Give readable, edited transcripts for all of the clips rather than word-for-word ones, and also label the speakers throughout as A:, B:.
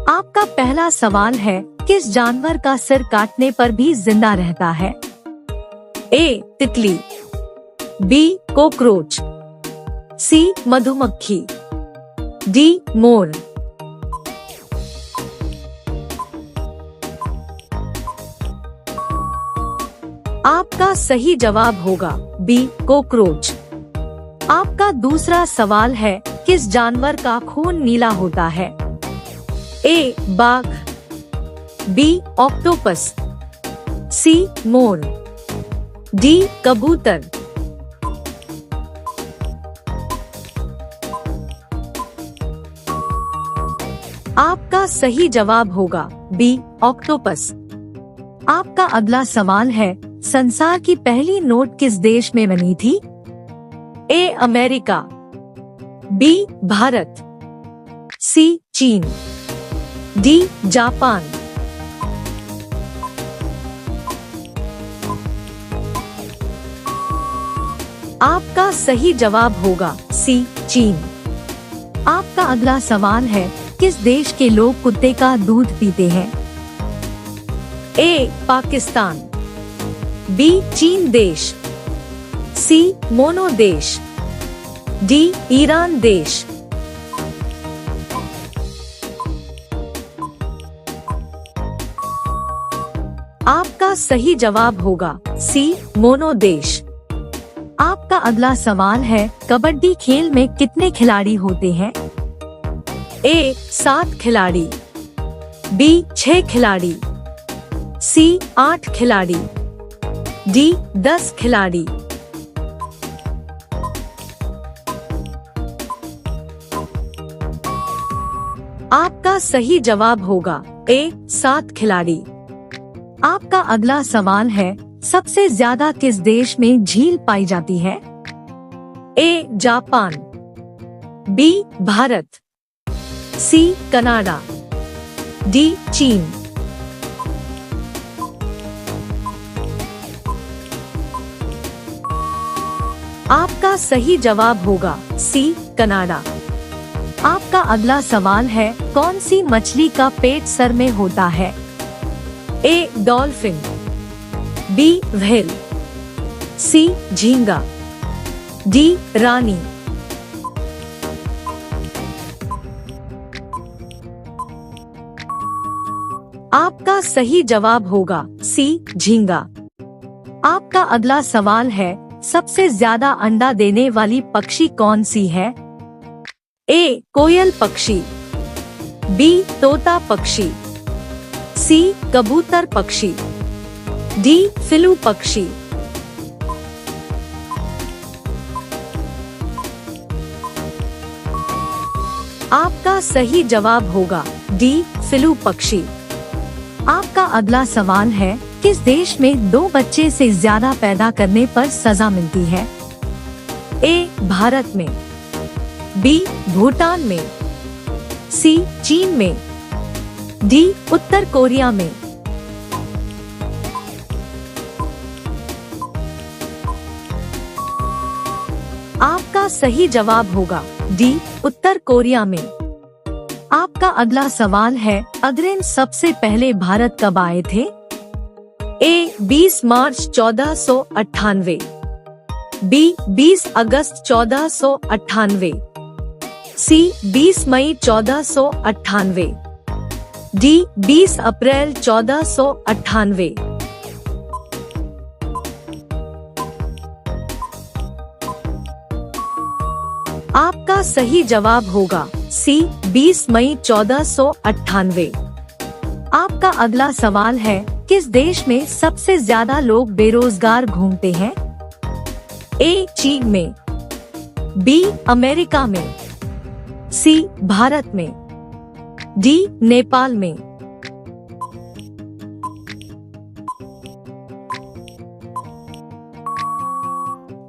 A: आपका पहला सवाल है, किस जानवर का सिर काटने पर भी जिंदा रहता है? ए. तितली, बी. कॉकरोच, सी. मधुमक्खी, डी. मोर। आपका सही जवाब होगा बी. कॉकरोच। आपका दूसरा सवाल है, किस जानवर का खून नीला होता है? ए. बाघ, बी. ऑक्टोपस, सी. मोर, डी. कबूतर। आपका सही जवाब होगा बी. ऑक्टोपस। आपका अगला सवाल है, संसार की पहली नोट किस देश में बनी थी? A. America, B. Bharat, C. चीन, डी. जापान। आपका सही जवाब होगा सी. चीन। आपका अगला सवाल है, किस देश के लोग कुत्ते का दूध पीते हैं? ए. पाकिस्तान, बी. चीन देश, सी. मोनो देश, डी. ईरान देश। आपका सही जवाब होगा सी. मोनो देश। आपका अगला सवाल है, कबड्डी खेल में कितने खिलाड़ी होते हैं? ए. 7 खिलाड़ी, बी. 6 खिलाड़ी, सी. 8 खिलाड़ी, डी. 10 खिलाड़ी। आपका सही जवाब होगा ए. 7 खिलाड़ी। आपका अगला सवाल है, सबसे ज्यादा किस देश में झील पाई जाती है? A. Japan, B. Bharat, C. Canada, D. चीन। आपका सही जवाब होगा सी. कनाडा। आपका अगला सवाल है, कौन सी मछली का पेट सर में होता है? A. Dolphin, B. Whale, C. झींगा, डी. रानी। आपका सही जवाब होगा सी. झींगा। आपका अगला सवाल है, सबसे ज्यादा अंडा देने वाली पक्षी कौन सी है? ए. कोयल पक्षी, बी. तोता पक्षी, सी. कबूतर पक्षी, डी. फिलू पक्षी। आपका सही जवाब होगा डी. फिलू पक्षी। आपका अगला सवाल है, किस देश में 2 बच्चे से ज्यादा पैदा करने पर सजा मिलती है? ए. भारत में, बी. भूटान में, सी. चीन में, डी. उत्तर कोरिया में। आपका सही जवाब होगा डी. उत्तर कोरिया में। आपका अगला सवाल है, अग्रसेन सबसे पहले भारत कब आए थे? ए. 20 मार्च 1498, बी. 20 अगस्त 1498, सी. 20 मई 1498, डी. 20 अप्रैल 1498। आपका सही जवाब होगा सी. 20 मई 1498। आपका अगला सवाल है, किस देश में सबसे ज्यादा लोग बेरोजगार घूमते हैं? ए. चीन में, बी. अमेरिका में, सी. भारत में, डी. नेपाल में।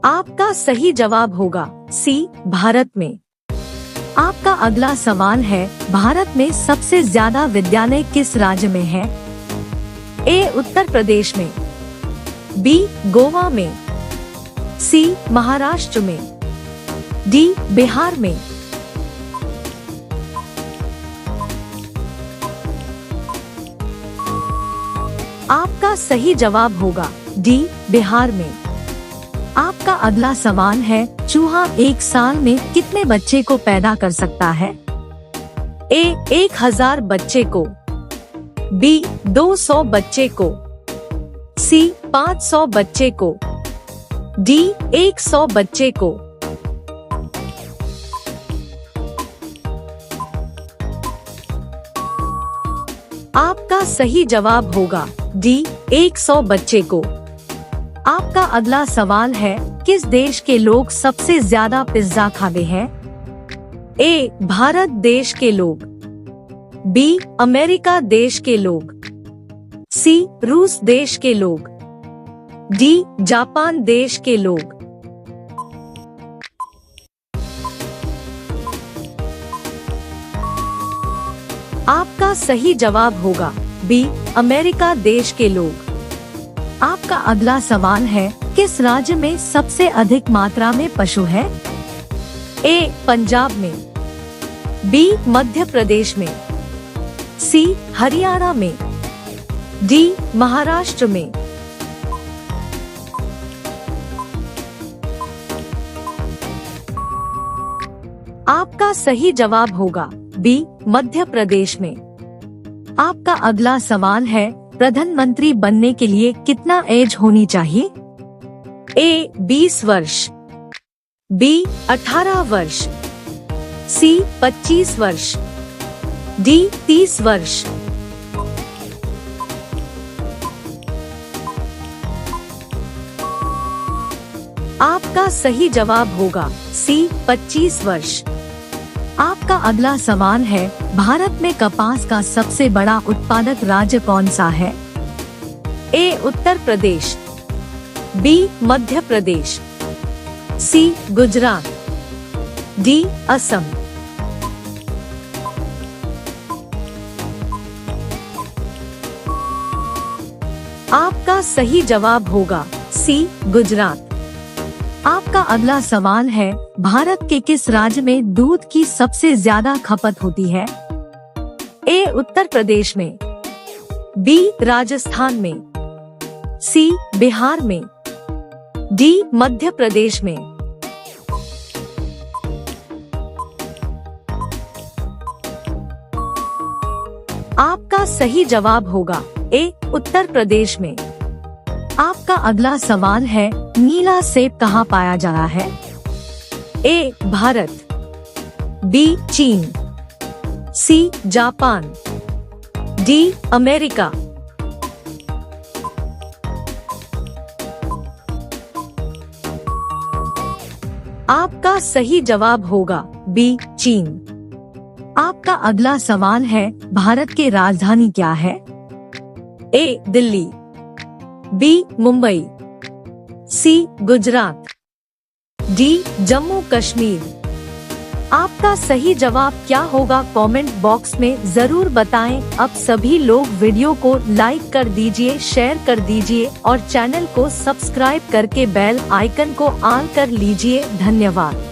A: आपका सही जवाब होगा सी. भारत में। आपका अगला सवाल है, भारत में सबसे ज्यादा विद्यालय किस राज्य में है? ए. उत्तर प्रदेश में, बी. गोवा में, सी. महाराष्ट्र में, डी. बिहार में। आपका सही जवाब होगा डी, बिहार में। आपका अगला सवाल है, चूहा एक साल में कितने बच्चे को पैदा कर सकता है? ए, 1000 बच्चे को, बी, 200 बच्चे को, सी, 500 बच्चे को, डी, 100 बच्चे को। आपका सही जवाब होगा डी, 100 बच्चे को। आपका अगला सवाल है, किस देश के लोग सबसे ज्यादा पिज्जा खाते हैं? ए, भारत देश के लोग, बी, अमेरिका देश के लोग, सी, रूस देश के लोग, डी, जापान देश के लोग। आपका सही जवाब होगा बी, अमेरिका देश के लोग। आपका अगला सवाल है, किस राज्य में सबसे अधिक मात्रा में पशु है? ए, पंजाब में, बी, मध्य प्रदेश में, सी, हरियाणा में, डी, महाराष्ट्र में। आपका सही जवाब होगा बी, मध्य प्रदेश में। आपका अगला सवाल है, प्रधानमंत्री बनने के लिए कितना एज होनी चाहिए? ए, 20 वर्ष, बी, 18 वर्ष, सी, 25 वर्ष, डी, 30 वर्ष। आपका सही जवाब होगा सी, 25 वर्ष। आपका अगला सवाल है, भारत में कपास का सबसे बड़ा उत्पादक राज्य कौन सा है? ए, उत्तर प्रदेश, बी, मध्य प्रदेश, सी, गुजरात, डी, असम। आपका सही जवाब होगा सी, गुजरात। आपका अगला सवाल है, भारत के किस राज्य में दूध की सबसे ज्यादा खपत होती है? ए, उत्तर प्रदेश में, बी, राजस्थान में, सी, बिहार में, डी, मध्य प्रदेश में। आपका सही जवाब होगा ए, उत्तर प्रदेश में। आपका अगला सवाल है, नीला सेब कहाँ पाया जा रहा है? ए, भारत, बी, चीन, सी, जापान, डी, अमेरिका। आपका सही जवाब होगा बी, चीन। आपका अगला सवाल है, भारत की राजधानी क्या है? ए, दिल्ली, बी, मुंबई, सी, गुजरात, डी, जम्मू कश्मीर। आपका सही जवाब क्या होगा? कमेंट बॉक्स में जरूर बताएं। अब सभी लोग वीडियो को लाइक कर दीजिए, शेयर कर दीजिए और चैनल को सब्सक्राइब करके बेल आइकन को ऑन कर लीजिए। धन्यवाद।